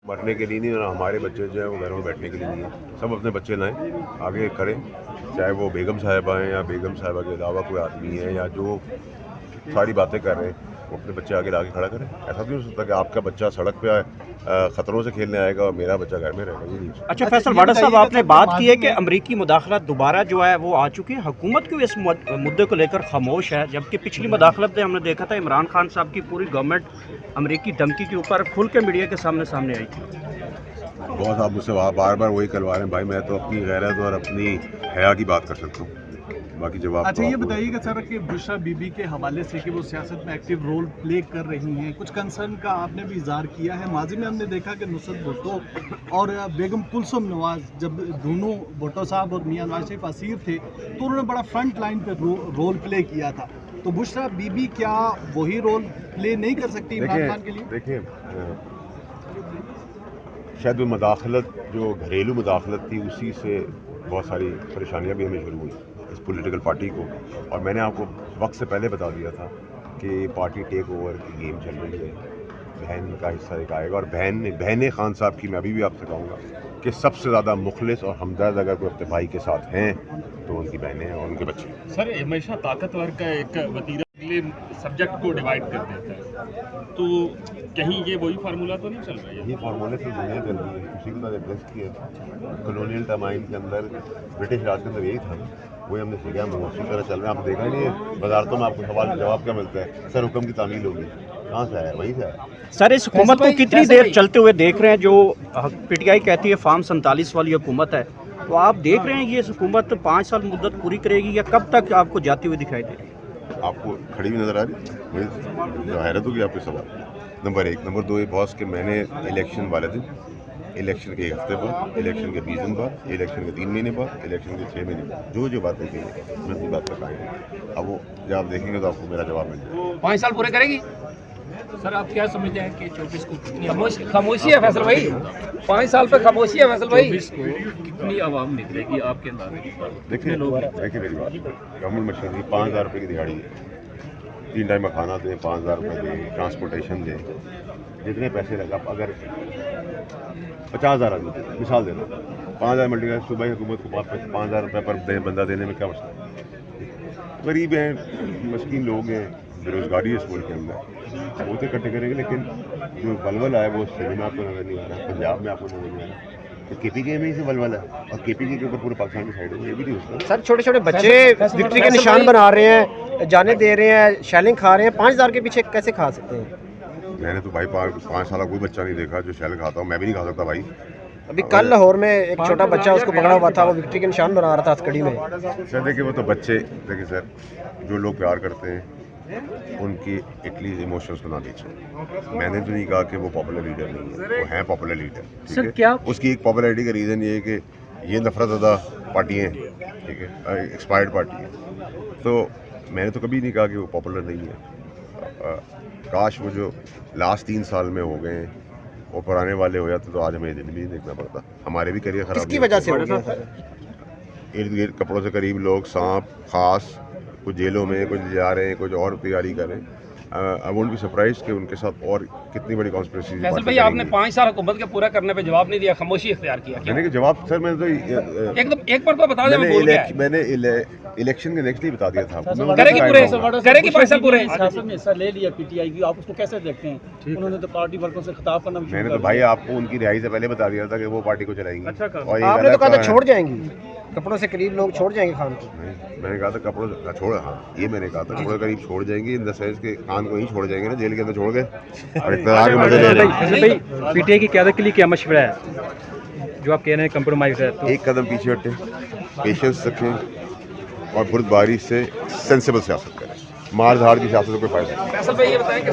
मरने के लिए नहीं और हमारे बच्चे जो है वो घरों में बैठने के लिए नहीं है। सब अपने बच्चे लाएं, आगे करें, चाहे वो बेगम साहिबा हैं या बेगम साहिबा के अलावा कोई आदमी है या जो सारी बातें कर रहे हैं वो अपने बच्चे आगे लाके खड़ा करें। ऐसा नहीं हो सकता कि आपका बच्चा सड़क पे ख़तरों से खेलने आएगा और मेरा बच्चा घर में रहेगा। ये नहीं। अच्छा फैसल वाडा साहब, आपने बात की है कि अमरीकी मुदाखलत दोबारा जो है वो आ चुकी है। हुकूमत क्यों इस मुद्दे को लेकर खामोश है, जबकि पिछली मुदाखलत में हमने देखा था इमरान खान साहब की पूरी गवर्नमेंट अमरीकी धमकी के ऊपर खुल के मीडिया के सामने आई थी। बहुत आप मुझसे बार बार वही करवा रहे हैं भाई। मैं तो अपनी गैरत और अपनी हया की बात कर सकता हूँ, बाकी जवाब। अच्छा ये बताइएगा सर कि बुशरा बीबी के हवाले से कि वो सियासत में एक्टिव रोल प्ले कर रही हैं, कुछ कंसर्न का आपने भी इजहार किया है। माजी में हमने देखा कि नुसरत भुट्टो और बेगम कुलसुम नवाज, जब दोनों भुट्टो साहब और मियां नवाज शरीफ असीर थे तो उन्होंने बड़ा फ्रंट लाइन पे रोल प्ले किया था। तो बुशरा बीबी क्या वही रोल प्ले नहीं कर सकती इमरान खान के लिए? देखिए, शायद वो मुदाखलत जो घरेलू मुदाखलत थी उसी से बहुत सारी परेशानियां भी हमें शुरू हुई इस पॉलिटिकल पार्टी को। और मैंने आपको वक्त से पहले बता दिया था कि पार्टी टेक ओवर की गेम चल रही है। बहन का हिस्सा एक आएगा और बहन खान साहब की मैं अभी भी आपसे कहूँगा कि सबसे ज़्यादा मुखलिस और हमदर्द अगर कोई अपने भाई के साथ हैं तो उनकी बहनें हैं और उनके बच्चे। सर हमेशा ताकतवर का एक वतीरा सब्जेक्ट को डिवाइड कर देता है, तो कहीं ये वही फार्मूला तो नहीं चल रहा है? यही फार्मूले से दुनिया चल रही है। उसी के साथ एड्रेस किया कॉलोनियल टाइम के अंदर, ब्रिटिश राज के अंदर यही था, वही हमने सीखा। हम उसी तरह चल रहे हैं। आप देखा नहीं है वजारतों में आपको सवाल जवाब क्या मिलता है? सर हुक्म की तामील होगी, कहाँ से आया? वहीं से आया। सर इस हुकूमत को कितनी देर चलते हुए देख रहे हैं? जो पीटीआई कहती है फार्म 47 वाली हुकूमत है, तो आप देख रहे हैं ये हुकूमत 5 साल मुद्दत पूरी करेगी या कब तक आपको जाती हुई दिखाई दे रही है? आपको खड़ी हुई नज़र आ रही है? हैरत होगी आपके सवाल। नंबर 1। नंबर 2, ये बॉस के मैंने इलेक्शन वाले दिन, इलेक्शन के 1 हफ्ते बाद, इलेक्शन के 20 दिन बाद, इलेक्शन के 3 महीने बाद, इलेक्शन के 6 महीने बाद जो बातें कही मैं उसी बात पर आएंगे। अब वो जब आप देखेंगे तो आपको मेरा जवाब मिल जाएगा। 5 साल पूरे करेगी? सर आप क्या समझते हैं कि 24 को खामोशी है फैसल भाई? 5 साल पे खामोशी है फैसल भाई? 24 को कितनी आवाम निकलेगी आपके अंदाजे? देखिए मेरी बात, गवर्नमेंट मशीनरी 5,000 रुपये की दिहाड़ी है, 3 टाइम का खाना दें, 5,000 रुपये दें, ट्रांसपोर्टेशन दें, जितने पैसे लगा। अगर 50,000 आदमी मिसाल देना, 5,000 मल्टीप्लाई, सुबह हुकूमत को 5,000 रुपये पर बंदा देने में क्या मसला है? गरीब हैं, मस्कीन लोग हैं, बेरोजगारी है इस मुल्क के अंदर, वो तो इकट्ठे करेंगे। लेकिन जो बलवल है वो सिंध में आपको नजर नहीं आ रहा, पंजाब में आपको नजर नहीं आ रहा, तो केपीके में ही से बलवल है और केपीके के ऊपर पूरे पाकिस्तान की साइड है। ये भी नहीं होता। सर छोटे छोटे बच्चे विक्ट्री के निशान बना रहे हैं, जाने दे रहे हैं, शेलिंग खा रहे हैं, 5,000 के पीछे कैसे खा सकते हैं? मैंने तो भाई 5 साल कोई बच्चा नहीं देखा जो शैल खाता हूँ। मैं भी नहीं खा सकता भाई। अभी कल लाहौर में एक छोटा बच्चा उसको पकड़ा हुआ था, वो विक्ट्री के निशान बना रहा था हथकड़ी में। सर देखिए, वो तो बच्चे, देखिए सर, जो लोग प्यार करते हैं उनकी एटलीस्ट इमोशंस को ना लीजिए। मैंने तो नहीं कहा कि वो पॉपुलर लीडर नहीं है, वो हैं पॉपुलर लीडर, ठीक है। उसकी एक पॉपुलरिटी का रीज़न ये है कि ये नफरत ज़्यादा पार्टियाँ हैं, ठीक है, एक्सपायर्ड पार्टी है। तो मैंने तो कभी नहीं कहा कि वो पॉपुलर नहीं है। काश वो जो लास्ट 3 साल में हो गए हैं वो पुराने वाले हो जाते तो आज हमें दिन भी नहीं देखना पड़ता। हमारे भी करियर खराब किसकी वजह से हो गया सर? इर्द गिर्द कपड़ों से करीब लोग, सांप, खास, कुछ जेलों में, कुछ जा रहे हैं, कुछ और तैयारी कर रहे हैं। आई वोंट बी सरप्राइज कि उनके साथ और कितनी बड़ी कॉन्स्पिरेसी। फैसल भाई आपने 5 साल हुकूमत के पूरा करने पे जवाब नहीं दिया, खामोशी इख्तियार किया। मैंने जवाब सर मैंने तो एकदम एक बार तो बता दें, मैं भूल गया। मैंने इलेक्शन के नेक्स्ट ही बता दिया था। करेगी पूरे 5 साल पूरे? सियासत में हिस्सा ले लिया पीटीआई की, आप उसको कैसे देखते हैं? उन्होंने तो पार्टी वर्करों से खिताब करना। मैंने तो भाई आपको उनकी रिहाई से पहले बता दिया था कि वो पार्टी को चलाएंगे। और आपने तो कहा था छोड़ जाएंगी, कपड़ों से करीब लोग छोड़ जाएंगे खान को। मैंने कहा था कपड़ों से छोड़, हाँ ये मैंने कहा था कपड़ों करीब छोड़ जाएंगे, इन द सेंस के खान को ही छोड़ जाएंगे ना, जेल के अंदर छोड़ गए और इक़्तिदार के मजे ले रहे हैं। पीटीआई की क़यादत के लिए क्या मशवरा है जो आप कह रहे हैं कंप्रोमाइज है? तो एक कदम पीछे हटें, पेशेंस रखें और बुर्दबारी से सेंसिबल सियासत करें। मार धाड़ की सियासत से कोई फायदा नहीं। फैसल भाई ये बताएं कि